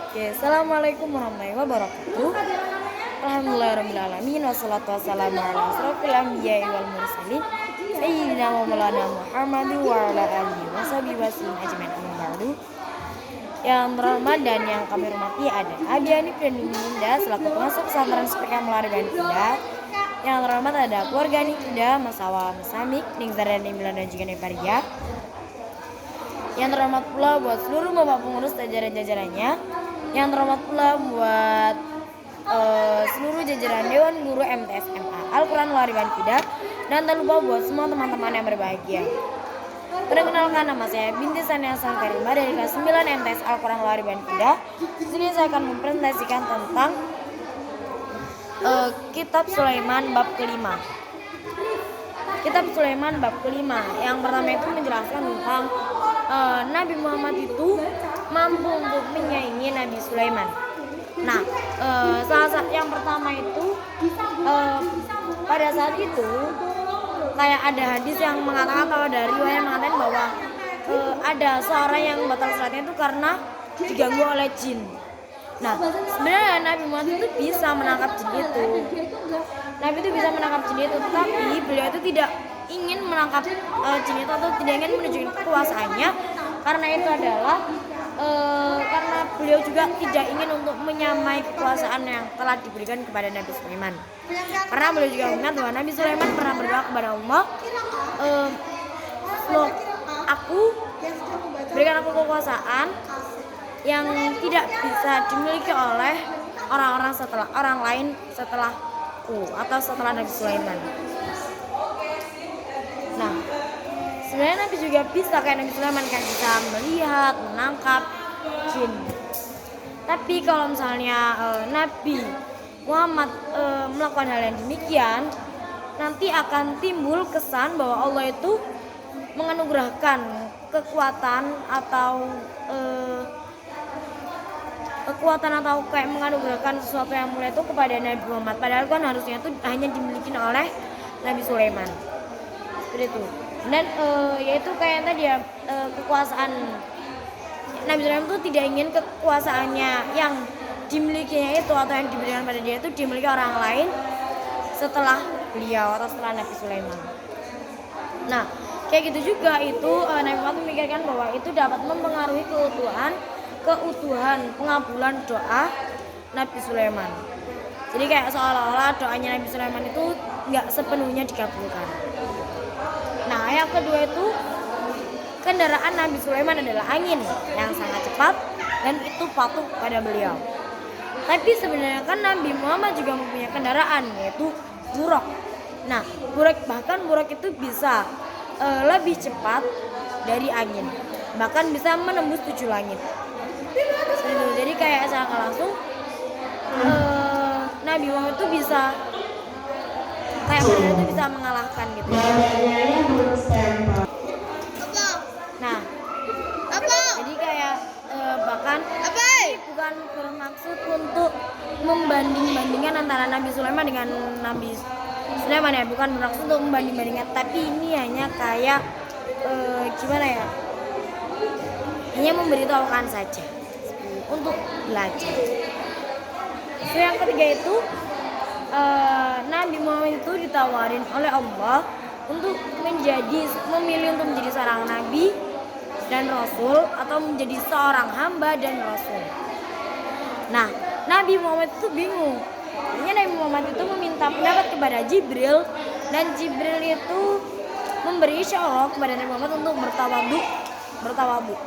Oke, assalamualaikum warahmatullahi wabarakatuh. Alhamdulillahirobbilalamin wassalatu wassalamu ala asrofil anbiya'i wal mursalin sayyidina wa maulana Muhammadin wa ala alihi washabihi wasallam ajmain amma ba'du. Yang terhormat dan yang kami hormati ada Adiani dan Ninda selaku pengasuh pesantren SPK Melari Indah. Yang terhormat ada keluarga Ninda, Mas Awa, Mas Samik, Ningzar dan Nimilan dan juga Neparia. Yang terhormat pula buat seluruh bapak pengurus jajaran-jajarannya. Yang terhormat pula buat seluruh jajaran Dewan Guru MTS MA Al-Quran Melari Indah. Dan tak lupa buat semua teman-teman yang berbahagia. Perkenalkan, nama saya Binti Sania Sangkarimba dari kelas 9 MTS Al-Quran Melari Indah. Di sini saya akan mempresentasikan tentang Kitab Sulaiman bab kelima. Kitab Sulaiman bab kelima yang pertama itu menjelaskan tentang Nabi Muhammad itu mampu untuk menyaingi Nabi Sulaiman. Nah, salah satu yang pertama itu pada saat itu kayak ada hadis yang mengatakan atau ada riwayat yang mengatakan bahwa ada seorang yang batal sholatnya itu karena diganggu oleh jin. Nah, sebenarnya Nabi Muhammad itu bisa menangkap jin itu. Nabi itu bisa menangkap jin itu, tetapi beliau itu tidak ingin menangkap jin itu atau tidak ingin menunjukkan kekuasaannya, karena itu adalah karena beliau juga tidak ingin untuk menyamai kekuasaan yang telah diberikan kepada Nabi Sulaiman. Karena beliau juga ingat bahwa Nabi Sulaiman pernah berdoa kepada Allah, berikan aku kekuasaan yang tidak bisa dimiliki oleh orang lain setelahku atau setelah Nabi Sulaiman. Nah, sebenarnya Nabi juga bisa kayak Nabi Sulaiman, kan bisa melihat, menangkap jin. Tapi kalau misalnya Nabi Muhammad melakukan hal yang demikian, nanti akan timbul kesan bahwa Allah itu menganugerahkan kekuatan atau kayak menganugerahkan sesuatu yang mulia itu kepada Nabi Muhammad. Padahal kan harusnya itu hanya dimiliki oleh Nabi Sulaiman. Seperti itu. Dan yaitu kayak tadi ya, kekuasaan Nabi Sulaiman itu tidak ingin kekuasaannya yang dimilikinya itu atau yang diberikan pada dia itu dimiliki orang lain setelah beliau atau setelah Nabi Sulaiman. Nah, kayak gitu juga itu Nabi Muhammad memikirkan bahwa itu dapat mempengaruhi keutuhan pengabulan doa Nabi Sulaiman. Jadi kayak seolah-olah doanya Nabi Sulaiman itu nggak sepenuhnya dikabulkan. Nah, yang kedua itu kendaraan Nabi Sulaiman adalah angin yang sangat cepat dan itu patuh pada beliau. Tapi sebenarnya kan Nabi Muhammad juga mempunyai kendaraan, yaitu buraq. Nah, buraq itu bisa lebih cepat dari angin, bahkan bisa menembus 7 langit. Jadi kayak secara langsung Nabi Muhammad itu bisa kayak benar itu bisa mengalahkan gitu. Nah, jadi kayak bahkan bukan bermaksud untuk membanding-bandingkan antara Nabi Sulaiman dengan Nabi Sulaiman ya, bukan bermaksud untuk membanding-bandingkan, tapi ini hanya kayak gimana ya, hanya memberitahukan saja untuk belajar. So, yang ketiga itu Nabi Muhammad itu ditawarin oleh Allah untuk memilih untuk menjadi seorang nabi dan rasul atau menjadi seorang hamba dan rasul. Nah, Nabi Muhammad itu bingung. Akhirnya Nabi Muhammad itu meminta pendapat kepada Jibril, dan Jibril itu memberi isyarat kepada Nabi Muhammad untuk bertawadhu.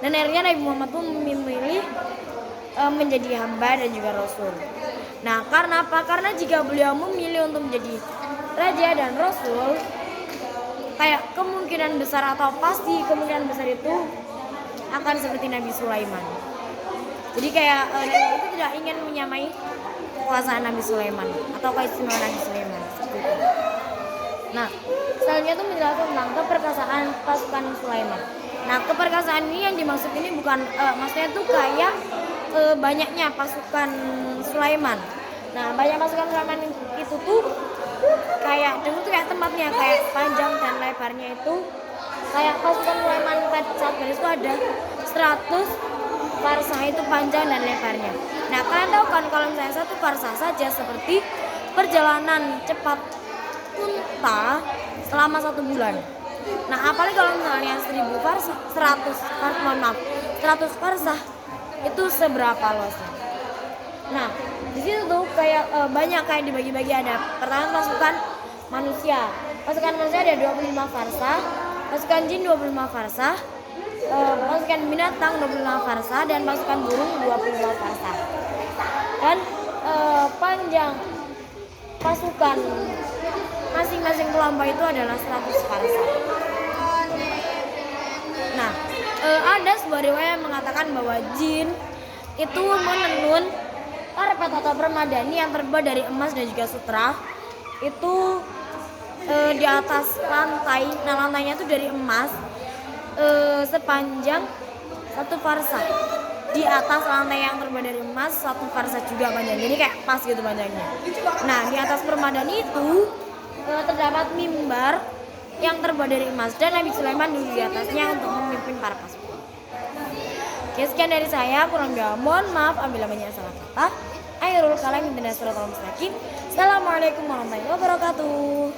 Dan akhirnya Nabi Muhammad pun memilih menjadi hamba dan juga rasul. Nah, karena apa? Karena jika beliau memilih untuk menjadi raja dan rasul, kayak kemungkinan besar atau pasti kemungkinan besar itu akan seperti Nabi Sulaiman. Jadi kayak itu tidak ingin menyamai kekuasaan Nabi Sulaiman atau keistimewaan Nabi Sulaiman. Nah, selanjutnya itu menjelaskan tentang keperkasaan pasukan Sulaiman. Nah, keperkasaan ini yang dimaksud ini bukan maksudnya itu kayak banyaknya pasukan Sulaiman. Nah, banyak pasukan Sulaiman itu tuh kayak dulu tuh kayak tempatnya kayak panjang dan lebarnya itu kayak pasukan Sulaiman saat itu ada 100 farsa setengah itu panjang dan lebarnya. Nah, kalian tahu kan kalau misalnya satu farsa saja seperti perjalanan cepat unta selama 1 bulan. Nah, apalagi kalau misalnya 1000 farsa, 100 farsa itu seberapa luasnya. Nah, di situ tuh kayak banyak kayak dibagi-bagi, ada pertama pasukan manusia. Pasukan manusia ada 25 farsa, pasukan jin 25 farsa, pasukan binatang 25 farsa, dan pasukan burung 25 farsa. Dan panjang pasukan masing-masing kelompok itu adalah 100 farsa. Nah, ada sebuah riwayat yang mengatakan bahwa jin itu menenun karpet atau permadani yang terbuat dari emas dan juga sutra itu di atas lantai. Nah, lantainya itu dari emas sepanjang 1 farsa. Di atas lantai yang terbuat dari emas 1 farsa juga panjang. Jadi kayak pas gitu panjangnya. Nah, di atas permadani itu terdapat mimbar yang terbuat dari emas dan Nabi Sulaiman duduk di atasnya untuk memimpin para pasukan. Oke, sekian dari saya, kurang lebih mohon maaf apabila banyak salah kata. Akhirul kalam, intinya shiratal mustaqim. Assalamualaikum warahmatullahi wabarakatuh.